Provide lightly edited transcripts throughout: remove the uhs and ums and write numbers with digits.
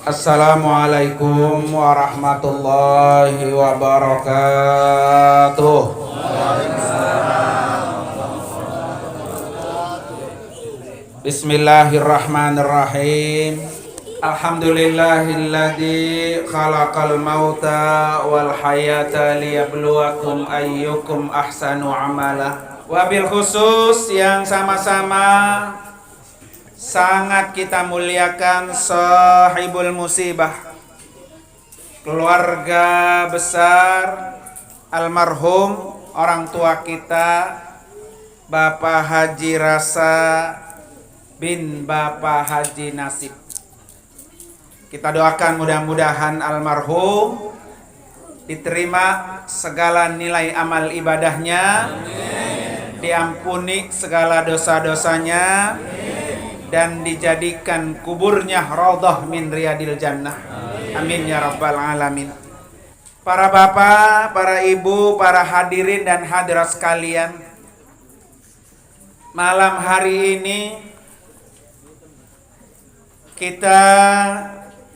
Assalamualaikum warahmatullahi wabarakatuh. Bismillahirrahmanirrahim. Alhamdulillahilladzi khalaqal mauta wal hayata liyabluwakum ayyukum ahsanu amala. Wabil khusus yang sama-sama sangat kita muliakan sahibul musibah, keluarga besar almarhum orang tua kita Bapak Haji Rasa bin Bapak Haji Nasib. Kita doakan mudah-mudahan almarhum diterima segala nilai amal ibadahnya, diampuni segala dosa-dosanya, dan dijadikan kuburnya raudhah min riyadil jannah. Amin ya rabbal alamin. Para bapak, para ibu, para hadirin dan hadirat sekalian, malam hari ini kita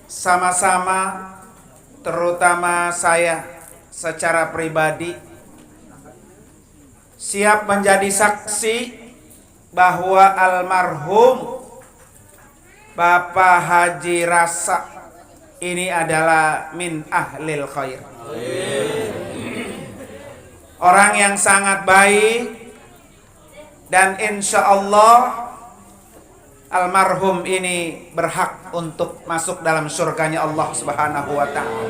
sama-sama, terutama saya secara pribadi, siap menjadi saksi bahwa almarhum Bapak Haji Rasa ini adalah min ahlil khair. Orang yang sangat baik, dan insya Allah almarhum ini berhak untuk masuk dalam surganya Allah Subhanahu wa ta'ala.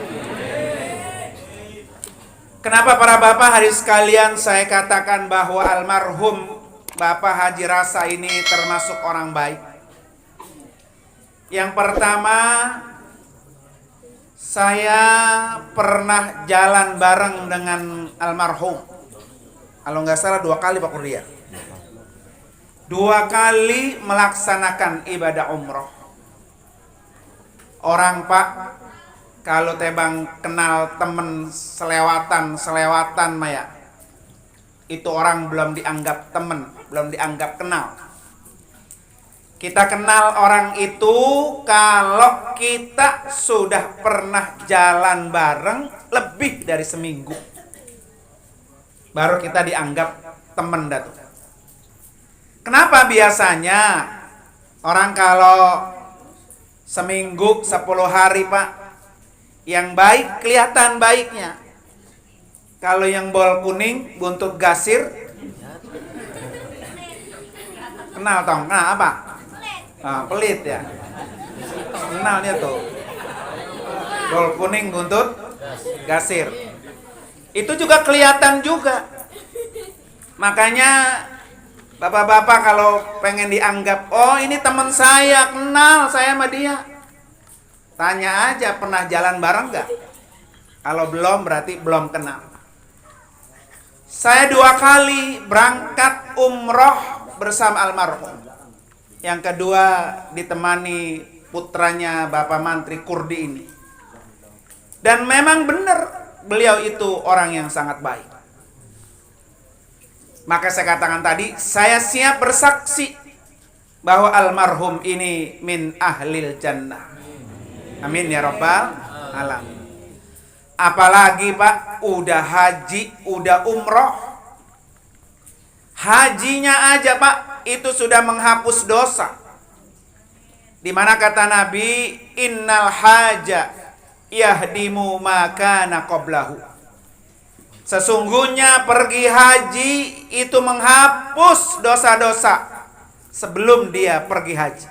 Kenapa para bapak hari sekalian saya katakan bahwa almarhum Bapak Haji Rasa ini termasuk orang baik? Yang pertama, saya pernah jalan bareng dengan almarhum. Kalau nggak salah 2 kali Pak Kurnia. 2 kali melaksanakan ibadah umroh. Orang Pak, kalau tebang kenal temen selewatan Maya, itu orang belum dianggap temen, belum dianggap kenal. Kita kenal orang itu kalau kita sudah pernah jalan bareng lebih dari seminggu, baru kita dianggap temen datu. Kenapa biasanya orang kalau seminggu 10 hari Pak, yang baik kelihatan baiknya. Kalau yang bol kuning, buntut gasir, kenal tong, nah apa? Pelit ya. Kenalnya tuh. Bol kuning, buntut gasir. Itu juga kelihatan juga. Makanya bapak-bapak kalau pengen dianggap, oh ini teman saya, kenal saya sama dia, tanya aja pernah jalan bareng gak? Kalau belum berarti belum kenal. Saya 2 kali berangkat umroh bersama almarhum. Yang kedua ditemani putranya Bapak Mantri Kurdi ini. Dan memang benar beliau itu orang yang sangat baik. Maka saya katakan tadi, saya siap bersaksi bahwa almarhum ini min ahlil jannah. Amin ya rabbal alamin. Apalagi Pak, udah haji, udah umroh. Hajinya aja Pak, itu sudah menghapus dosa. Dimana kata Nabi, innal haja yahdimu makana qablahu. Sesungguhnya pergi haji itu menghapus dosa-dosa sebelum dia pergi haji.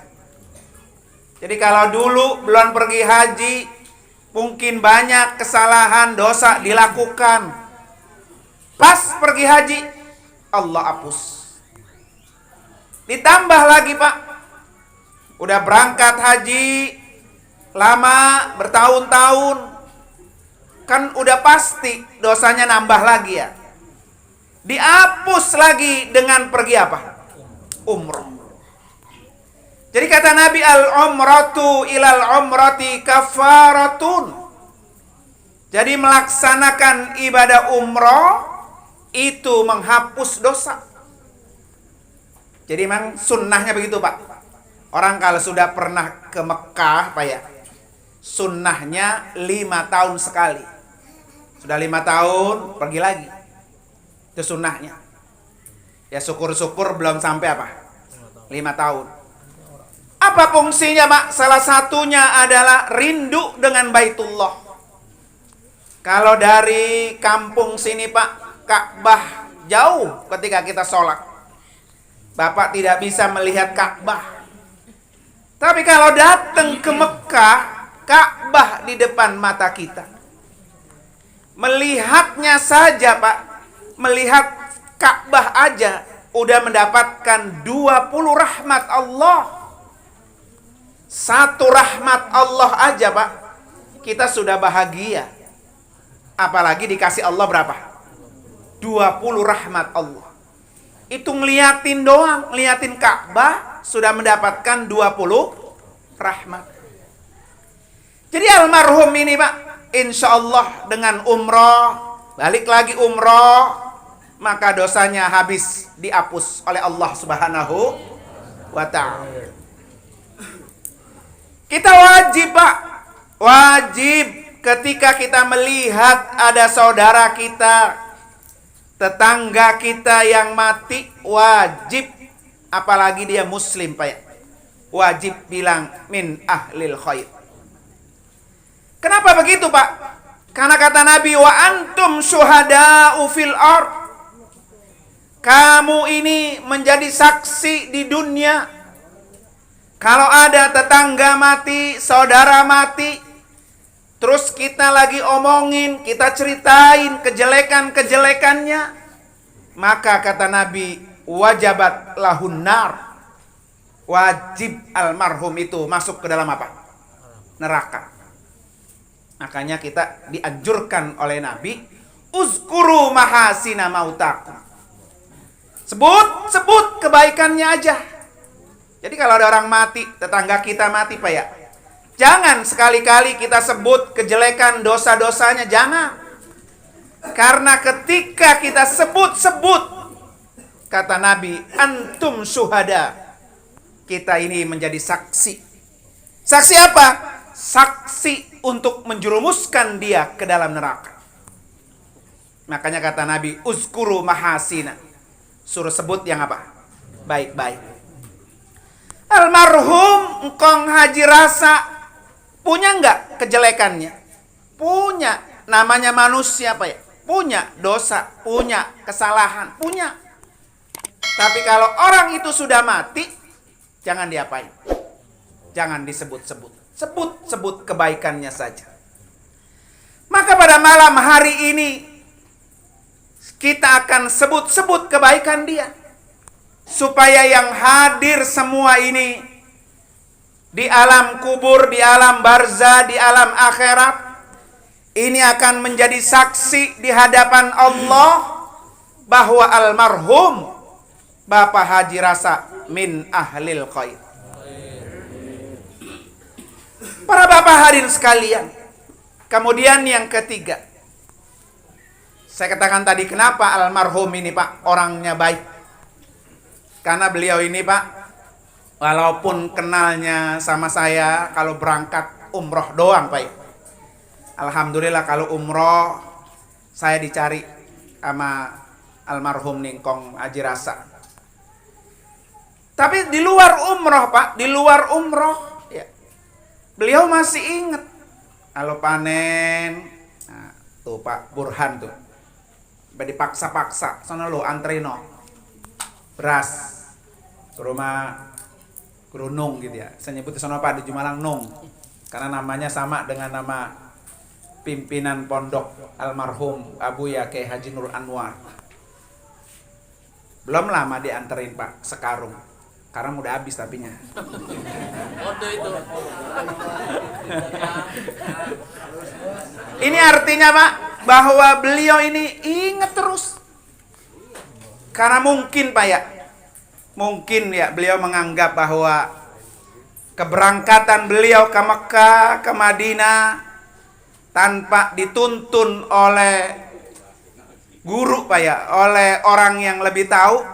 Jadi kalau dulu belum pergi haji, mungkin banyak kesalahan dosa dilakukan. Pas pergi haji, Allah hapus. Ditambah lagi Pak, udah berangkat haji lama bertahun-tahun, kan udah pasti dosanya nambah lagi ya. Dihapus lagi dengan pergi apa? Umroh. Jadi kata Nabi, al-umratu ilal umrati kafaratun. Jadi melaksanakan ibadah umroh itu menghapus dosa. Jadi memang sunnahnya begitu Pak. Orang kalau sudah pernah ke Mekah Pak ya, Sunnahnya 5 tahun sekali. Sudah 5 tahun, pergi lagi. Itu sunnahnya. Ya syukur-syukur belum sampai apa? 5 tahun. Apa fungsinya, Pak? Salah satunya adalah rindu dengan Baitullah. Kalau dari kampung sini, Pak, Ka'bah jauh ketika kita sholat. Bapak tidak bisa melihat Ka'bah. Tapi kalau datang ke Mekah, Ka'bah di depan mata kita. Melihatnya saja, Pak, melihat Ka'bah aja udah mendapatkan 20 rahmat Allah. Satu rahmat Allah aja, Pak, kita sudah bahagia. Apalagi dikasih Allah berapa? 20 rahmat Allah. Itu ngeliatin doang, ngeliatin Ka'bah sudah mendapatkan 20 rahmat. Jadi almarhum ini, Pak, insya Allah dengan umroh, balik lagi umroh, maka dosanya habis dihapus oleh Allah Subhanahu wa ta'ala. Kita wajib, Pak, wajib ketika kita melihat ada saudara kita, tetangga kita yang mati, wajib, apalagi dia muslim, Pak, wajib bilang min ahlil khair. Kenapa begitu, Pak? Karena kata Nabi, wa antum syuhada'u fil ard. Kamu ini menjadi saksi di dunia. Kalau ada tetangga mati, saudara mati, terus kita lagi omongin, kita ceritain kejelekan-kejelekannya, maka kata Nabi, wajabat lahun nar. Wajib almarhum itu masuk ke dalam apa? Neraka. Makanya kita dianjurkan oleh Nabi, uzkuru mahasina mautakum. Sebut kebaikannya aja. Jadi kalau ada orang mati, tetangga kita mati, Pak, ya, jangan sekali-kali kita sebut kejelekan dosa-dosanya, jangan. Karena ketika kita sebut-sebut, kata Nabi, antum syuhada, kita ini menjadi saksi. Saksi apa? Saksi untuk menjerumuskan dia ke dalam neraka. Makanya kata Nabi, uzkuru mahasina. Suruh sebut yang apa? Baik-baik. Almarhum Engkong Haji Rasa punya enggak kejelekannya? Punya. Namanya manusia, Pak, ya? Punya dosa, punya kesalahan, punya. Tapi kalau orang itu sudah mati, jangan diapain? Jangan disebut-sebut. Sebut-sebut kebaikannya saja. Maka pada malam hari ini kita akan sebut-sebut kebaikan dia. Supaya yang hadir semua ini di alam kubur, di alam barzah, di alam akhirat, ini akan menjadi saksi di hadapan Allah bahwa almarhum Bapak Haji Rasa min ahlil khair. Para bapak hadirin sekalian, kemudian yang ketiga, saya katakan tadi kenapa almarhum ini, Pak, orangnya baik. Karena beliau ini, Pak, walaupun kenalnya sama saya kalau berangkat umroh doang, Pak, alhamdulillah kalau umroh saya dicari sama almarhum Ningkong Haji Rasa. Tapi di luar umroh, Pak, di luar umroh, ya, beliau masih ingat kalau panen. Nah, tuh Pak Burhan tuh, dipaksa-paksa, sono lo antreno beras ke rumah Guru Nung gitu ya. Saya nyebut sono Pak di Jumalang Nung karena namanya sama dengan nama pimpinan pondok almarhum Abu Ya Kiai Haji Nur Anwar. Belum lama dianterin, Pak, sekarung. Karena udah habis tapinya. Ini artinya, Pak, bahwa beliau ini ingat terus. Karena mungkin, Pak, ya, mungkin ya beliau menganggap bahwa keberangkatan beliau ke Mekah, ke Madinah tanpa dituntun oleh guru, Pak, ya, oleh orang yang lebih tahu,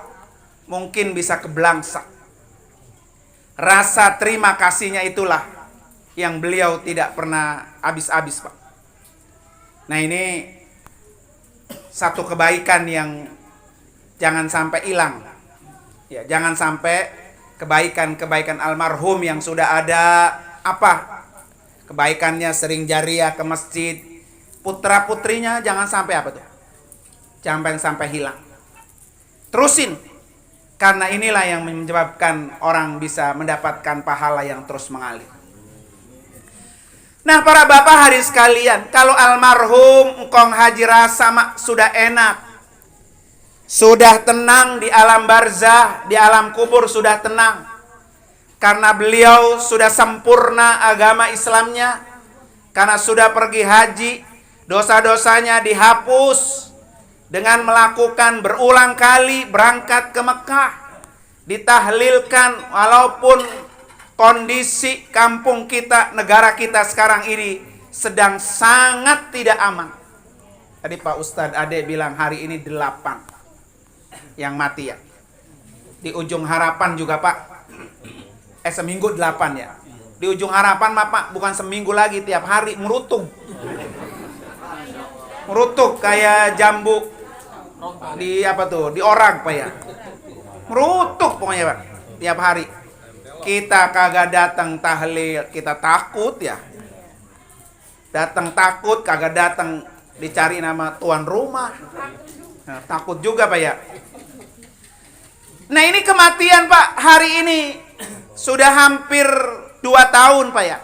mungkin bisa kebelangsak. Rasa terima kasihnya itulah yang beliau tidak pernah habis-habis, Pak. Nah, ini satu kebaikan yang jangan sampai hilang. Ya, jangan sampai kebaikan-kebaikan almarhum yang sudah ada kebaikannya sering jariah ke masjid, putra-putrinya jangan sampai jangan sampai hilang. Terusin, karena inilah yang menyebabkan orang bisa mendapatkan pahala yang terus mengalir. Nah, para bapak hari sekalian, kalau almarhum Engkong Haji Rasa sudah enak, sudah tenang di alam barzah, di alam kubur sudah tenang. Karena beliau sudah sempurna agama Islamnya, karena sudah pergi haji, dosa-dosanya dihapus dengan melakukan berulang kali berangkat ke Mekah, ditahlilkan. Walaupun kondisi kampung kita, negara kita sekarang ini sedang sangat tidak aman. Tadi Pak Ustadz Ade bilang hari ini 8 yang mati ya. Di ujung harapan juga Pak, seminggu 8 ya. Di ujung harapan Pak, bukan seminggu lagi, tiap hari merutuk kayak jambu di di orang Pak ya. Merutuk pokoknya Pak, tiap hari. Kita kagak datang tahlil, kita takut ya. Datang takut, kagak datang dicari nama tuan rumah. Nah, takut juga Pak ya. Nah, ini kematian Pak, hari ini sudah hampir 2 tahun Pak ya.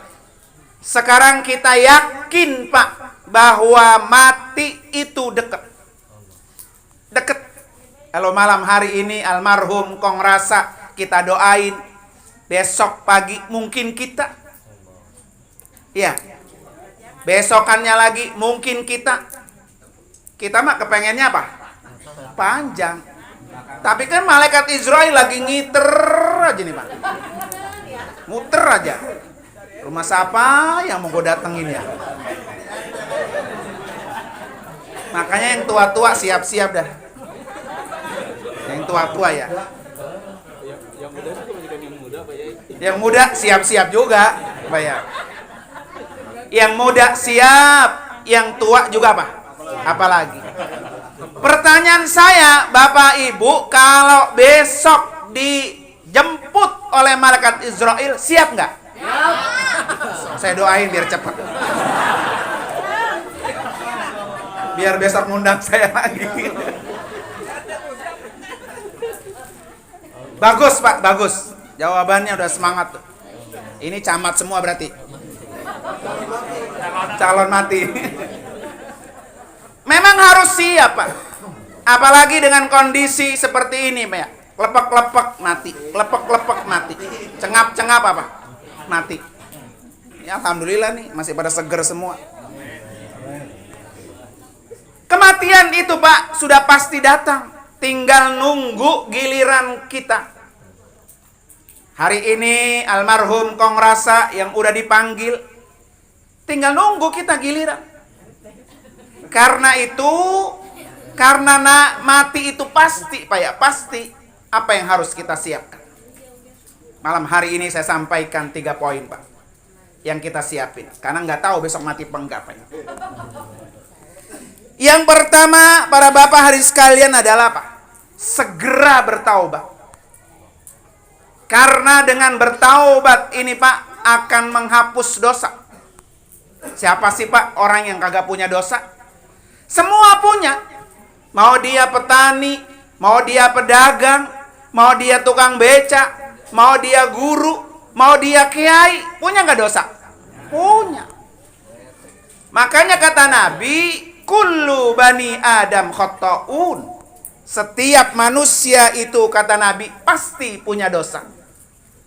Sekarang kita yakin Pak bahwa mati itu dekat. Kalau malam hari ini almarhum Kong Rasa kita doain, besok pagi mungkin kita. Ya. Besokannya lagi mungkin kita. Kita mah kepengennya apa? Panjang. Tapi kan malaikat Israel lagi ngiter aja nih Pak. Muter aja. Rumah siapa yang mau gue datengin ya? Makanya yang tua-tua siap-siap dah. Yang tua-tua ya. Yang muda siap-siap juga Pak ya. Yang muda siap, yang tua juga apa? Apalagi. Pertanyaan saya, Bapak Ibu, kalau besok dijemput oleh malaikat Israel, siap nggak? Saya doain biar cepat. Biar besok ngundang saya lagi. Bagus Pak, bagus. Jawabannya udah semangat tuh. Ini camat semua berarti. Calon mati. Memang harus siap Pak. Apalagi dengan kondisi seperti ini Pak ya. Lepek-lepek mati, lepek-lepek mati. Cengap-cengap apa? Mati. Ya alhamdulillah nih masih pada seger semua. Kematian itu Pak sudah pasti datang. Tinggal nunggu giliran kita. Hari ini almarhum Kong Rasa yang udah dipanggil, tinggal nunggu kita giliran. Karena itu, karena mati itu pasti Pak ya, pasti. Apa yang harus kita siapkan? Malam hari ini saya sampaikan 3 poin Pak yang kita siapin. Karena nggak tahu besok mati apa enggak Pak. Yang pertama, para bapak hari sekalian adalah Pak, segera bertaubat. Karena dengan bertaubat ini Pak akan menghapus dosa. Siapa sih Pak orang yang kagak punya dosa? Semua punya. Mau dia petani, mau dia pedagang, mau dia tukang beca, mau dia guru, mau dia kiai, punya nggak dosa? Punya. Makanya kata Nabi, kullu bani Adam khata'un. Setiap manusia itu kata Nabi pasti punya dosa.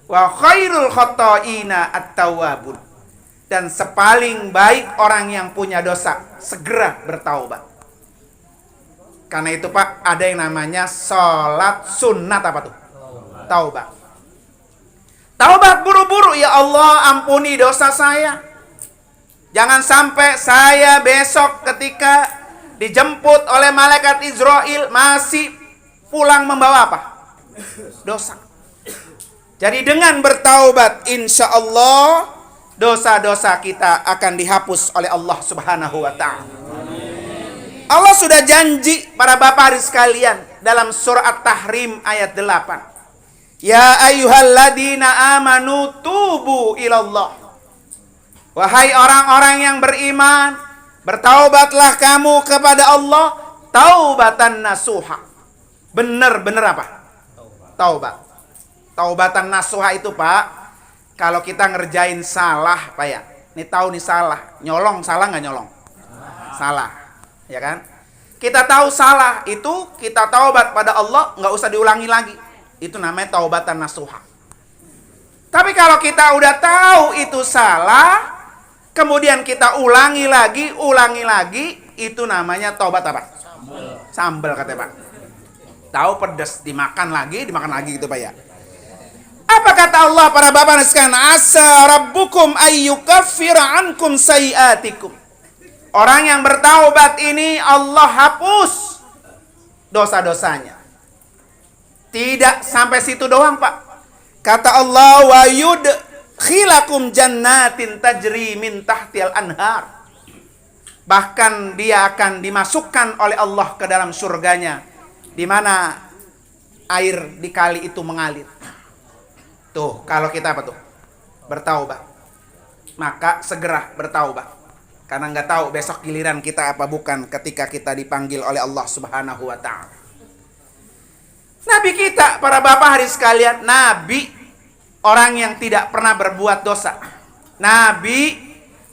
Wa khairul khata'ina at-tawwabun. Dan sepaling baik orang yang punya dosa segera bertaubat. Karena itu Pak ada yang namanya sholat sunat apa tuh? Taubat. Taubat buru-buru, ya Allah ampuni dosa saya. Jangan sampai saya besok ketika dijemput oleh malaikat Israel masih pulang membawa apa? Dosa. Jadi dengan bertaubat insya Allah dosa-dosa kita akan dihapus oleh Allah Subhanahu wa ta'ala. Allah sudah janji para bapak hari sekalian dalam surah At-Tahrim ayat 8. Ya ayyuhalladzina amanu tubu ilallah. Wahai orang-orang yang beriman, bertaubatlah kamu kepada Allah taubatan nasuha. Benar-benar apa? Taubat. Taubatan nasuha itu, Pak, kalau kita ngerjain salah, Pak ya. Ini tahu nih salah. Nyolong salah nggak nyolong? Salah. Ya kan? Kita tahu salah, itu kita taubat pada Allah, nggak usah diulangi lagi. Itu namanya taubatan nasuha. Tapi kalau kita udah tahu itu salah, kemudian kita ulangi lagi, itu namanya taubat apa? Sambal katanya, Pak. Tahu pedas, dimakan lagi gitu, Pak ya. Apa kata Allah para bapak sekalian? Asa rabbukum ayyukaffira ankum sayiatikum. Orang yang bertaubat ini Allah hapus dosa-dosanya. Tidak sampai situ doang, Pak. Kata Allah, wa yudkhilakum jannatin tajri min tahtil anhar. Bahkan dia akan dimasukkan oleh Allah ke dalam surganya, di mana air di kali itu mengalir. Tuh, kalau kita apa tuh? Bertaubat. Maka segera bertaubat. Karena nggak tahu besok giliran kita apa bukan ketika kita dipanggil oleh Allah Subhanahu wa ta'ala. Nabi kita, para bapak hari sekalian, Nabi orang yang tidak pernah berbuat dosa. Nabi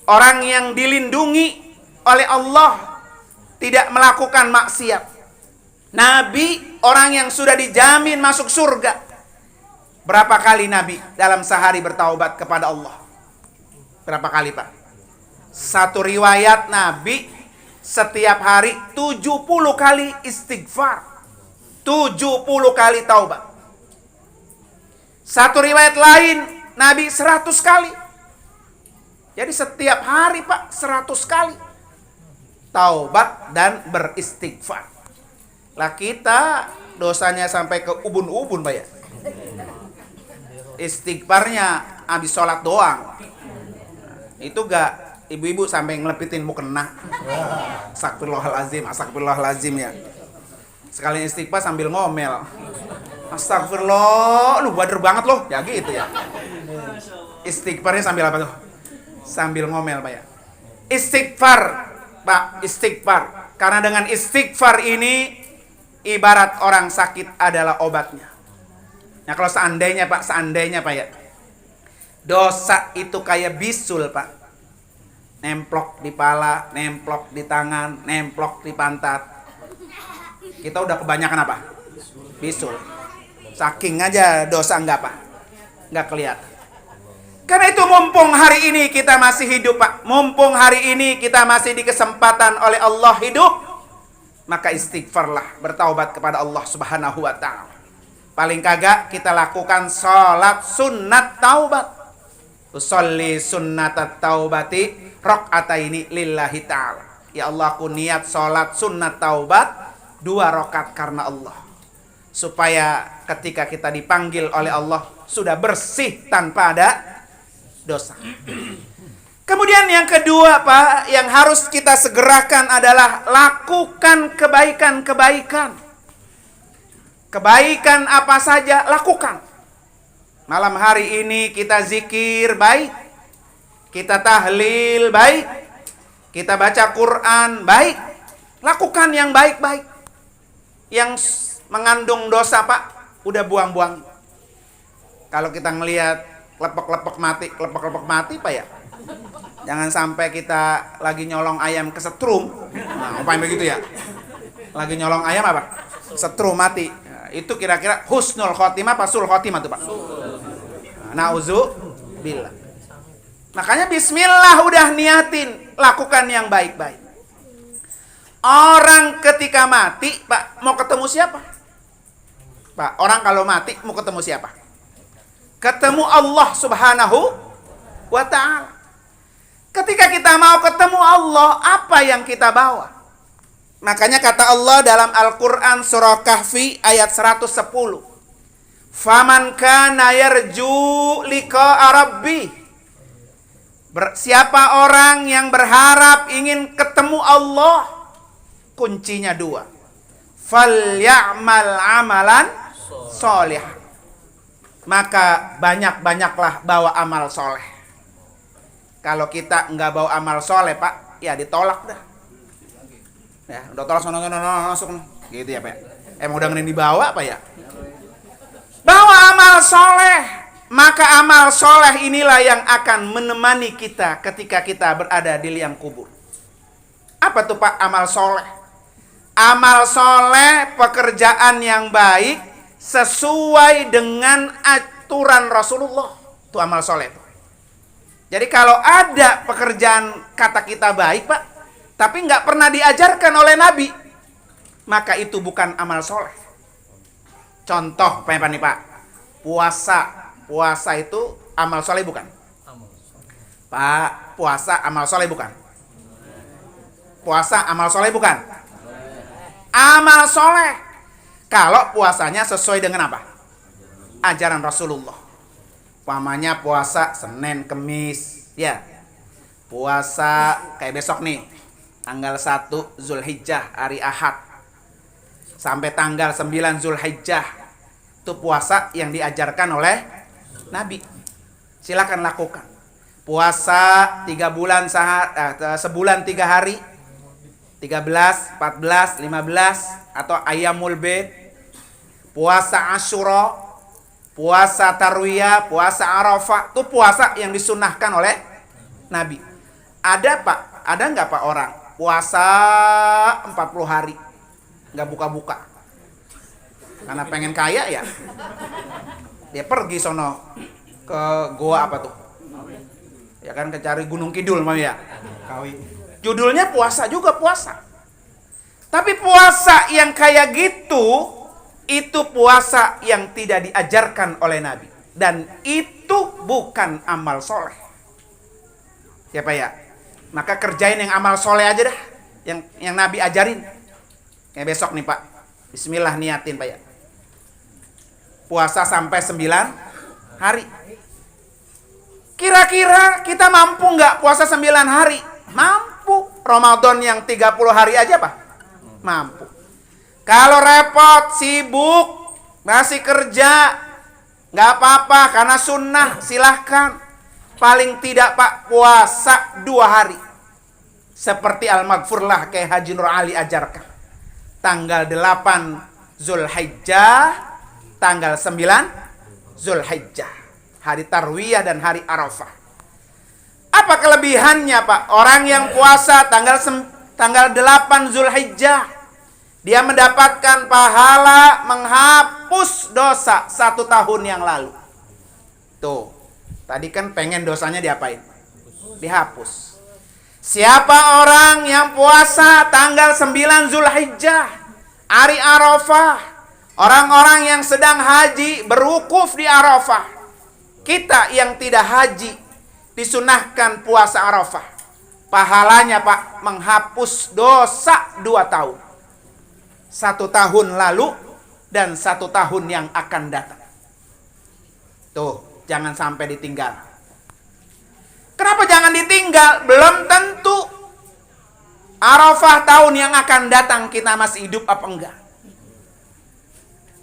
orang yang dilindungi oleh Allah, tidak melakukan maksiat. Nabi orang yang sudah dijamin masuk surga. Berapa kali Nabi dalam sehari bertaubat kepada Allah? Berapa kali, Pak? Satu riwayat Nabi setiap hari 70 kali istighfar. 70 kali taubat. Satu riwayat lain Nabi 100 kali. Jadi setiap hari, Pak, 100 kali taubat dan beristighfar. Lah kita dosanya sampai ke ubun-ubun, Pak ya. Istighfarnya habis sholat doang. Itu gak ibu-ibu sampai ngelepitin mukena. Astagfirullahalazim ya. Sekali istighfar sambil ngomel. Astagfirullah, lu bader banget loh. Ya gitu ya. Istighfarnya sambil apa tuh? Sambil ngomel, Pak ya. Istighfar, Pak, istighfar. Karena dengan istighfar ini ibarat orang sakit adalah obatnya. Nah kalau seandainya Pak ya, dosa itu kayak bisul, Pak. Nemplok di pala, nemplok di tangan, nemplok di pantat. Kita udah kebanyakan apa? Bisul. Saking aja dosa enggak, Pak. Enggak kelihatan. Karena itu mumpung hari ini kita masih hidup, Pak. Mumpung hari ini kita masih di kesempatan oleh Allah hidup, maka istighfarlah, bertaubat kepada Allah Subhanahu wa ta'ala. Paling kagak kita lakukan sholat sunnat taubat. Usolli sunnatat taubati rok'ataini lillahi ta'ala. Ya Allah, aku niat sholat sunnat taubat 2 rakaat karena Allah. Supaya ketika kita dipanggil oleh Allah sudah bersih tanpa ada dosa. Kemudian yang kedua, Pak, yang harus kita segerakan adalah lakukan kebaikan-kebaikan. Kebaikan apa saja lakukan. Malam hari ini kita zikir baik, kita tahlil baik, kita baca Quran baik. Lakukan yang baik-baik. Yang mengandung dosa, Pak, udah buang-buang. Kalau kita ngelihat lepek-lepek mati, Pak ya. Jangan sampai kita lagi nyolong ayam kesetrum. Nah, apa yang begitu ya? Lagi nyolong ayam apa? Setrum mati. Itu kira-kira husnul khotimah apa sul khotimah tuh, Pak? Nauzubillah. Makanya bismillah udah niatin, lakukan yang baik-baik. Orang ketika mati, Pak, mau ketemu siapa? Pak, orang kalau mati mau ketemu siapa? Ketemu Allah Subhanahu wa ta'ala. Ketika kita mau ketemu Allah, apa yang kita bawa? Makanya kata Allah dalam Al-Quran surah Kahfi ayat 110. Faman kana yarju liqa'a rabbih Siapa orang yang berharap ingin ketemu Allah, kuncinya dua. Falyamal amalan soleh. Maka banyak-banyaklah bawa amal soleh. Kalau kita nggak bawa amal soleh, Pak, ya ditolak dah. Ya, udah tolak sono masuk. Gitu ya, Pak. Emang udah ngene dibawa apa ya? Bawa amal soleh. Maka amal soleh inilah yang akan menemani kita ketika kita berada di liang kubur. Apa tuh, Pak, amal soleh? Amal soleh pekerjaan yang baik sesuai dengan aturan Rasulullah. Itu amal soleh. Jadi kalau ada pekerjaan kata kita baik, Pak, tapi nggak pernah diajarkan oleh Nabi, maka itu bukan amal soleh. Contoh, Pak, Pak, puasa itu amal soleh bukan? Pak, puasa amal soleh bukan? Puasa amal soleh bukan? Amal soleh. Kalau puasanya sesuai dengan apa? Ajaran Rasulullah. Umpamanya puasa Senin, Kemis, ya. Puasa kayak besok nih, tanggal 1 Zulhijjah, hari Ahad. Sampai tanggal 9 Zulhijjah. Itu puasa yang diajarkan oleh Nabi. Silakan lakukan. Puasa 3 bulan sebulan 3 hari. 13, 14, 15 atau Ayyamul Bid. Puasa Asyura, puasa Tarwiyah, puasa Arafah, itu puasa yang disunahkan oleh Nabi. Ada, Pak, ada nggak, Pak, orang puasa 40 hari nggak buka-buka karena pengen kaya ya? Dia pergi sono ke goa apa tuh? Ya kan, ke cari Gunung Kidul mah ya. Judulnya puasa juga puasa. Tapi puasa yang kayak gitu itu puasa yang tidak diajarkan oleh Nabi. Dan itu bukan amal soleh. Siapa ya? Maka kerjain yang amal soleh aja dah. Yang Nabi ajarin. Kayak besok nih, Pak. Bismillah niatin, Pak ya. Puasa sampai 9 hari. Kira-kira kita mampu nggak puasa 9 hari? Mampu. Ramadan yang 30 hari aja, Pak? Mampu. Kalau repot, sibuk, masih kerja, nggak apa-apa karena sunnah, silahkan. Paling tidak, Pak, puasa 2 hari. Seperti Al-Maghfurlah kayak Haji Nur Ali ajarkan. Tanggal 8 Zulhijjah, tanggal 9 Zulhijjah. Hari Tarwiyah dan hari Arafah. Apa kelebihannya, Pak? Orang yang puasa tanggal 8 Zulhijjah, dia mendapatkan pahala menghapus dosa 1 tahun yang lalu. Tuh, tadi kan pengen dosanya diapain? Dihapus. Siapa orang yang puasa tanggal 9 Zulhijjah, hari Arafah, orang-orang yang sedang haji berwukuf di Arafah. Kita yang tidak haji disunahkan puasa Arafah. Pahalanya, Pak, menghapus dosa 2 tahun. 1 tahun lalu dan 1 tahun yang akan datang. Tuh, jangan sampai ditinggal. Kenapa jangan ditinggal? Belum tentu Arafah tahun yang akan datang kita masih hidup apa enggak.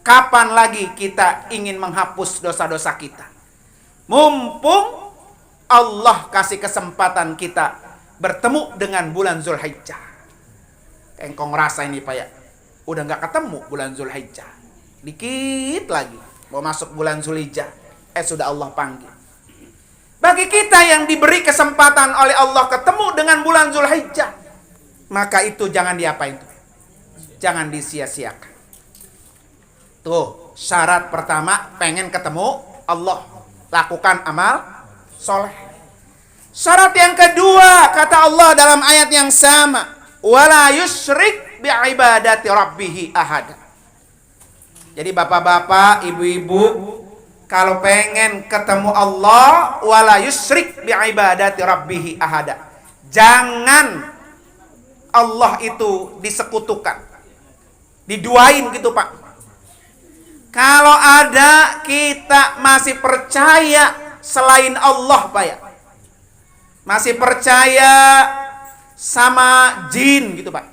Kapan lagi kita ingin menghapus dosa-dosa kita? Mumpung Allah kasih kesempatan kita bertemu dengan bulan Zulhijjah. Engkau ngerasa ini, Pak ya, udah nggak ketemu bulan Zulhijjah. Dikit lagi mau masuk bulan Zulhijjah, sudah Allah panggil. Bagi kita yang diberi kesempatan oleh Allah ketemu dengan bulan Zulhijjah, maka itu jangan diapain tuh? Jangan disia-siakan. Tuh, syarat pertama pengen ketemu Allah, lakukan amal soleh. Syarat yang kedua, kata Allah dalam ayat yang sama, wala yusyrik bi'ibadati rabbih ahada. Jadi bapak-bapak, ibu-ibu, kalau pengen ketemu Allah, wala yusyrik bi'ibadati rabbih ahada. Jangan Allah itu disekutukan, diduain gitu, Pak. Kalau ada kita masih percaya selain Allah, Pak ya. masih percaya sama jin gitu Pak,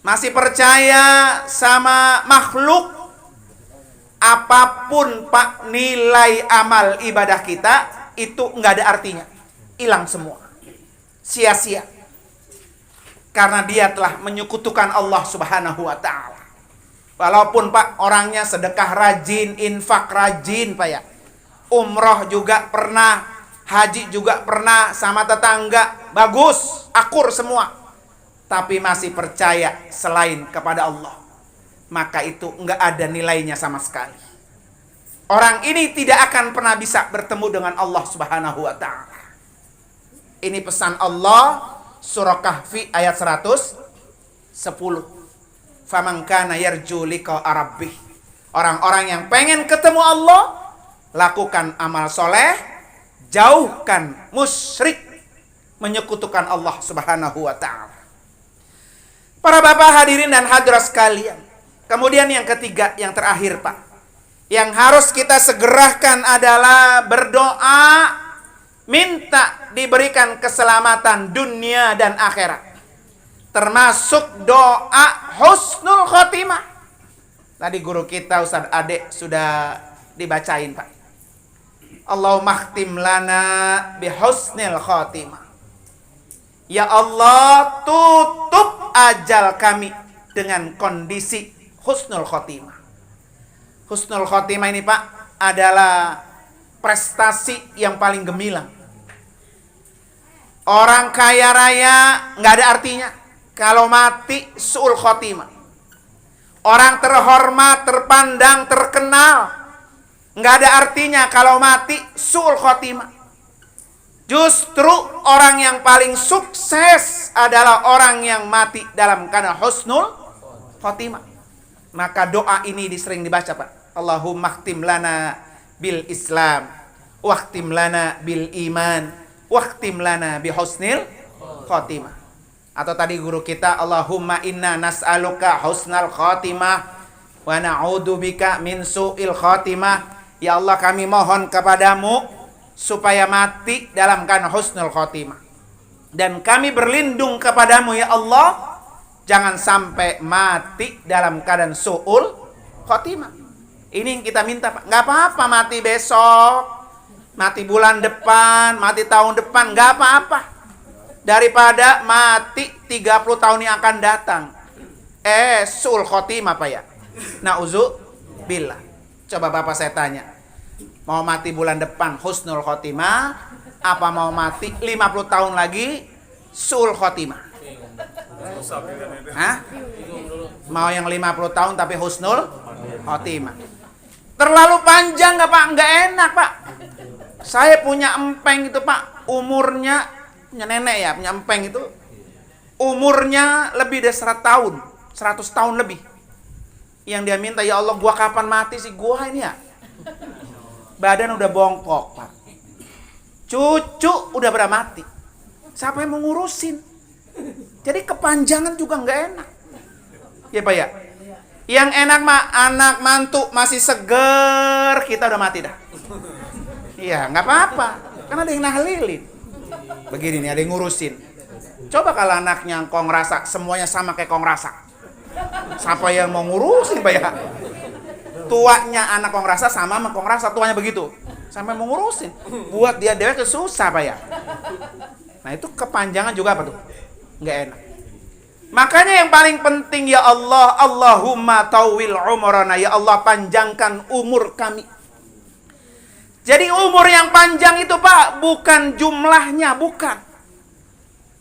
masih percaya sama makhluk, apapun Pak nilai amal ibadah kita itu nggak ada artinya, hilang semua, sia-sia, karena dia telah menyekutukan Allah Subhanahu wa Ta'ala. Walaupun Pak orangnya sedekah rajin, infak rajin Pak ya, umroh juga pernah, haji juga pernah, sama tetangga bagus, akur semua, tapi masih percaya selain kepada Allah, maka itu nggak ada nilainya sama sekali. Orang ini tidak akan pernah bisa bertemu dengan Allah Subhanahu wa Ta'ala. Ini pesan Allah, surah Kahfi ayat 110. Faman kana yarju liqa rabbih. Orang-orang yang pengen ketemu Allah, lakukan amal soleh, jauhkan musyrik, menyekutukan Allah Subhanahu wa Ta'ala. Para bapak hadirin dan hadirat sekalian, kemudian yang ketiga, yang terakhir Pak, yang harus kita segerakan adalah berdoa, minta diberikan keselamatan dunia dan akhirat, termasuk doa husnul khotimah. Tadi guru kita Ustaz Ade sudah dibacain Pak. Allahumma khtim lana bihusnil khotimah. Ya Allah, tutup ajal kami dengan kondisi husnul khotimah. Husnul khotimah ini Pak adalah prestasi yang paling gemilang. Orang kaya raya nggak ada artinya kalau mati su'ul khotimah. Orang terhormat, terpandang, terkenal, nggak ada artinya kalau mati su'ul khotimah. Justru orang yang paling sukses adalah orang yang mati dalam keadaan husnul khotimah. Maka doa ini sering dibaca Pak. Allahumma khtim lana bil Islam, wakhtim lana bil iman, wakhtim lana bi husnil khotimah. Atau tadi guru kita, Allahumma inna nas'aluka husnal khotimah wa na'udzubika min su'il khotimah. Ya Allah, kami mohon kepadamu supaya mati dalam keadaan husnul khotimah, dan kami berlindung kepadamu ya Allah, jangan sampai mati dalam keadaan su'ul khotimah. Ini yang kita minta Pak. Nggak apa-apa mati besok, mati bulan depan, mati tahun depan, nggak apa-apa, daripada mati 30 tahun yang akan datang su'ul khotimah Pak ya. Na'udzubillah. Coba Bapak saya tanya, mau mati bulan depan husnul khotimah, apa mau mati 50 tahun lagi su'ul khotimah? Hah? Mau yang 50 tahun tapi husnul khotimah? Terlalu panjang nggak Pak? Nggak enak Pak. Saya punya empeng itu Pak, umurnya, punya nenek ya, punya empeng itu umurnya lebih dari 100 tahun, 100 tahun lebih. Yang dia minta, ya Allah, gua kapan mati sih gua ini ya? Badan udah bongkok Pak, cucu udah pada mati, siapa yang mau ngurusin? Jadi kepanjangan juga nggak enak ya Pak ya. Yang enak mah anak mantu masih seger, kita udah mati dah. Iya nggak apa-apa, karena ada yang nahlilin. Begini nih, ada yang ngurusin. Coba kalau anaknya kong rasa semuanya sama kayak kong rasa, siapa yang mau ngurusin Pak ya? Tuanya anak kong rasa sama kong rasa, tuanya begitu, sampai mau ngurusin, buat dia dewek susah Pak ya. Nah itu kepanjangan juga apa tuh? Nggak enak. Makanya yang paling penting, ya Allah, Allahumma tawil umrana, ya Allah panjangkan umur kami. Jadi umur yang panjang itu Pak bukan jumlahnya, bukan.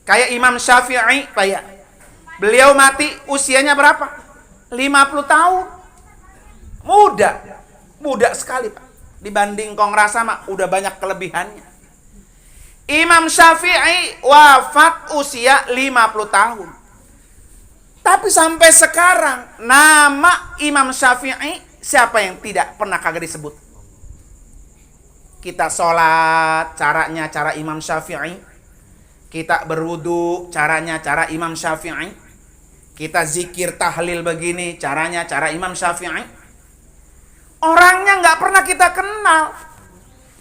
Kayak Imam Syafi'i Pak ya, beliau mati usianya berapa? 50 tahun. Muda sekali Pak. Dibanding kong rasa mah udah banyak kelebihannya. Imam Syafi'i wafat usia 50 tahun. Tapi sampai sekarang nama Imam Syafi'i siapa yang tidak pernah kagak disebut? Kita sholat caranya cara Imam Syafi'i, kita berwudu caranya cara Imam Syafi'i, kita zikir tahlil begini caranya cara Imam Syafi'i. Orangnya nggak pernah kita kenal,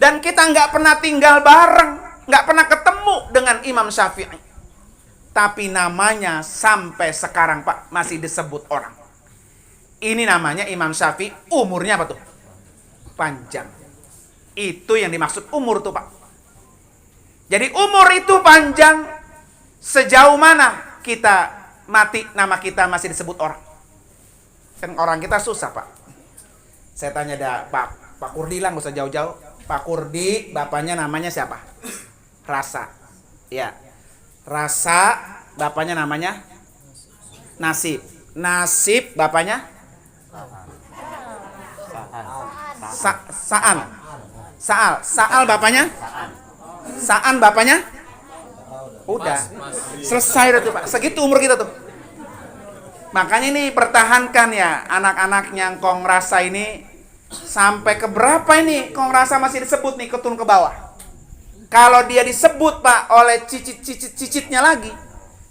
dan kita nggak pernah tinggal bareng, nggak pernah ketemu dengan Imam Syafi'i. Tapi namanya sampai sekarang Pak masih disebut orang. Ini namanya Imam Syafi'i, umurnya apa tuh? Panjang. Itu yang dimaksud umur tuh Pak. Jadi umur itu panjang, sejauh mana kita mati nama kita masih disebut orang. Kan orang kita susah Pak. Saya tanya Pak Kurdi lah, nggak usah jauh-jauh. Pak Kurdi, bapaknya namanya siapa? Rasa. Ya. Rasa, bapaknya namanya Nasib. Nasib, bapaknya Saan. Saal, bapaknya Saan, bapaknya udah selesai tuh Pak. Segitu umur kita tuh. Makanya ini pertahankan ya anak-anaknya Kong Rasa ini. Sampai ke berapa ini Kong Rasa masih disebut nih, keturun ke bawah. Kalau dia disebut Pak oleh cicitnya lagi,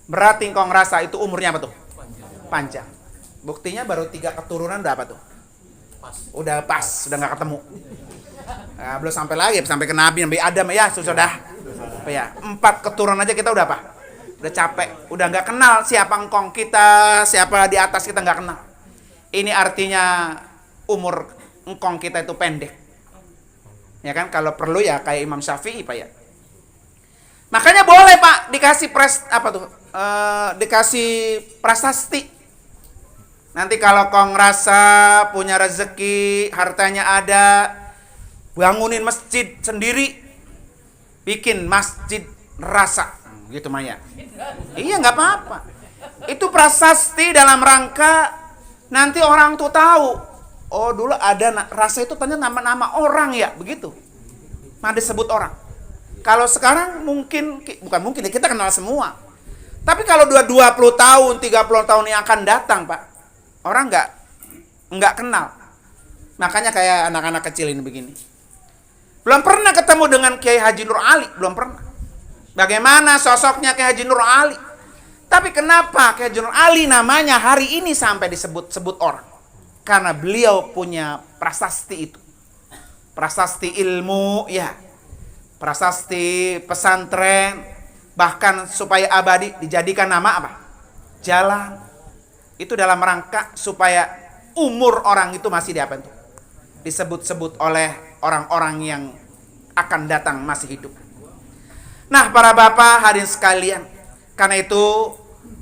berarti Kong Rasa itu umurnya apa tuh? Panjang. Buktinya baru 3 keturunan udah apa tuh? Udah pas, udah nggak ketemu. Nah, belum sampai lagi, sampai ke Nabi Adam ya sudah. Ya, 4 keturunan aja kita udah apa? Udah capek, udah nggak kenal siapa engkong kita, siapa di atas kita nggak kenal. Ini artinya umur engkong kita itu pendek. Ya kan, kalau perlu ya kayak Imam Syafi'i Pak ya. Makanya boleh Pak dikasih dikasih prasasti. Nanti kalau Kong Rasa punya rezeki, hartanya ada, bangunin masjid sendiri, bikin masjid Rasa, gitu Maya. Iya nggak apa-apa. Itu prasasti dalam rangka nanti orang tuh tahu. Oh dulu ada Rasa itu ternyata nama-nama orang ya, begitu. Nah disebut orang. Kalau sekarang bukan mungkin ya, kita kenal semua. Tapi kalau 20 tahun, 30 tahun yang akan datang Pak, orang nggak kenal. Makanya kayak anak-anak kecil ini begini. Belum pernah ketemu dengan Kiai Haji Nur Ali, belum pernah. Bagaimana sosoknya Kiai Haji Nur Ali? Tapi kenapa Kiai Haji Nur Ali namanya hari ini sampai disebut-sebut orang? Karena beliau punya prasasti itu. Prasasti ilmu, ya. Prasasti pesantren. Bahkan supaya abadi dijadikan nama apa? Jalan. Itu dalam rangka supaya umur orang itu masih disebut-sebut oleh orang-orang yang akan datang masih hidup. Nah para bapak hadirin sekalian, karena itu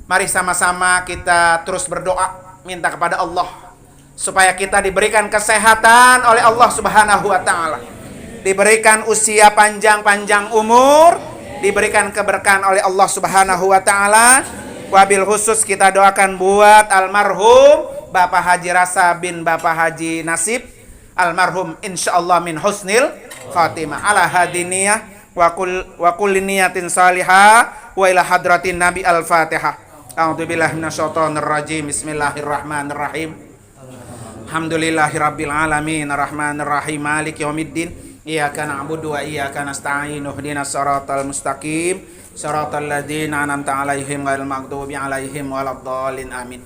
mari sama-sama kita terus berdoa, minta kepada Allah supaya kita diberikan kesehatan oleh Allah Subhanahu wa taala. Diberikan usia panjang umur, diberikan keberkahan oleh Allah Subhanahu wa taala. Wabil khusus kita doakan buat almarhum Bapak Haji Rasa bin Bapak Haji Nasib, almarhum insyaallah min husnil khatimah ala hadiniyah wa kulli niyatin salihah wa ila hadratin Nabi al-Fatihah. A'udzubillahi minasyaitonir rajim. Bismillahirrahmanirrahim. Alhamdulillahirabbil alamin arrahmanir rahim maliki yaumiddin iyyaka na'budu wa iyyaka nasta'in ihdinas siratal mustaqim siratal ladzina an'amta 'alaihim ghairil maghdubi 'alaihim waladdallin amin.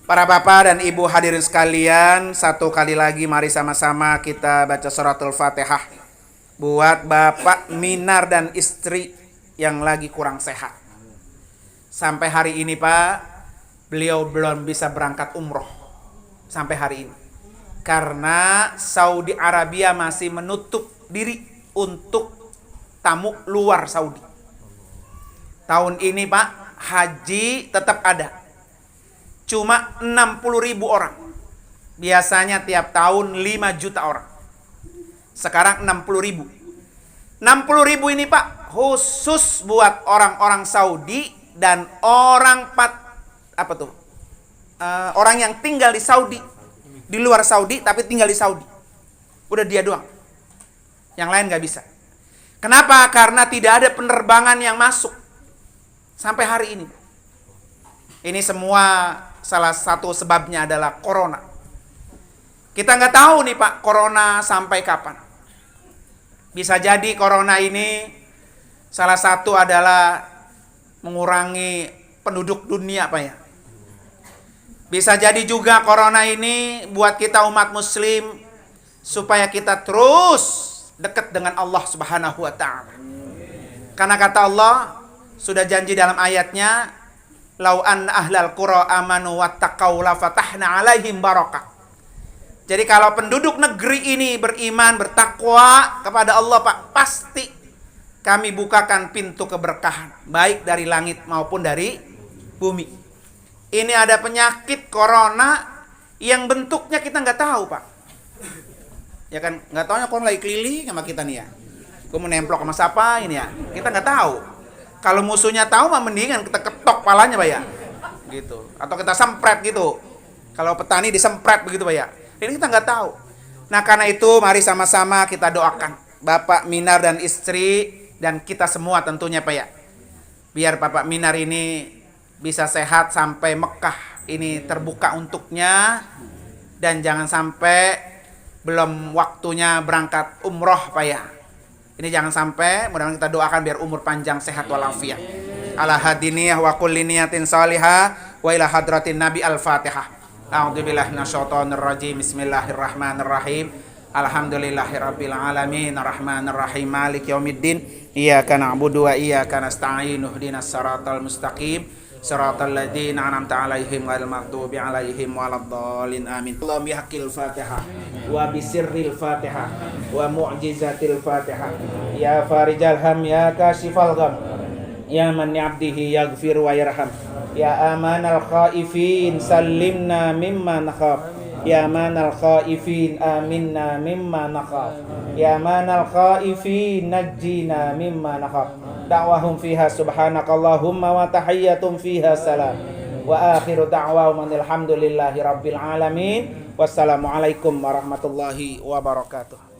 Para bapak dan ibu hadirin sekalian, satu kali lagi mari sama-sama kita baca suratul Fatihah buat Bapak Minar dan istri yang lagi kurang sehat. Sampai hari ini Pak, beliau belum bisa berangkat umroh. Sampai hari ini karena Saudi Arabia masih menutup diri untuk tamu luar Saudi. Tahun ini Pak, haji tetap ada, cuma 60.000 orang. Biasanya tiap tahun 5 juta orang, sekarang 60.000. 60.000 ini Pak khusus buat orang-orang Saudi dan orang orang yang tinggal di Saudi, di luar Saudi tapi tinggal di Saudi. Udah dia doang, yang lain gak bisa. Kenapa? Karena tidak ada penerbangan yang masuk sampai hari ini. Ini semua salah satu sebabnya adalah corona. Kita nggak tahu nih Pak, corona sampai kapan. Bisa jadi corona ini salah satu adalah mengurangi penduduk dunia Pak ya. Bisa jadi juga corona ini buat kita umat muslim supaya kita terus dekat dengan Allah Subhanahu wa taala. Karena kata Allah sudah janji dalam ayatnya, lau an ahlal qura amanu wattaqau la fatahna alaihim barakah. Jadi kalau penduduk negeri ini beriman, bertakwa kepada Allah, Pak, pasti kami bukakan pintu keberkahan, baik dari langit maupun dari bumi. Ini ada penyakit corona yang bentuknya kita nggak tahu, Pak. Ya kan, nggak tahunya corona lagi keliling sama kita nih ya. Gue mau nemplok sama siapa ini ya, kita nggak tahu. Kalau musuhnya tahu mah mendingan kita ketok palanya, Pak ya. Gitu. Atau kita sempret gitu. Kalau petani disempret begitu, Pak ya. Ini kita nggak tahu. Nah, karena itu mari sama-sama kita doakan Bapak Minar dan istri dan kita semua tentunya, Pak ya. Biar Bapak Minar ini bisa sehat sampai Mekah ini terbuka untuknya, dan jangan sampai belum waktunya berangkat umroh, Pak ya. Ini jangan sampai, mudah-mudahan kita doakan biar umur panjang, sehat walafiat. Ala hadiniyah wa kulli niyatin salihah wa ila hadratin Nabi Al-Fatihah. A'udzubillahi minasyaitonir rajim. Bismillahirrahmanirrahim. Alhamdulillahirabbil alamin arrahmanir rahim maliki yaumiddin. Iyyaka na'budu wa iyyaka nasta'in. Ihdinas siratal mustaqim. Siratal ladzina an'amta 'alaihim ghairil maghdubi 'alaihim waladdallin. Amin. Allahumma bihaqqil Fatihah wa bisirril Fatihah wa mu'jizatil Fatihah. Ya farijal ham ya kashifal gham. Ya man ya'bdihi yaghfir wa yarham. Ya amanal khaifin sallimna mimma nakhaf. Ya manal khaifin aminna mimma nakhaf. Ya manal khaifin najjina mimma nakhaf. Da'wahum fiha subhanakallahumma wa tahiyyatum fiha salam. Wa akhiru da'wahum alhamdulillahi rabbil alamin. Wassalamualaikum warahmatullahi wabarakatuh.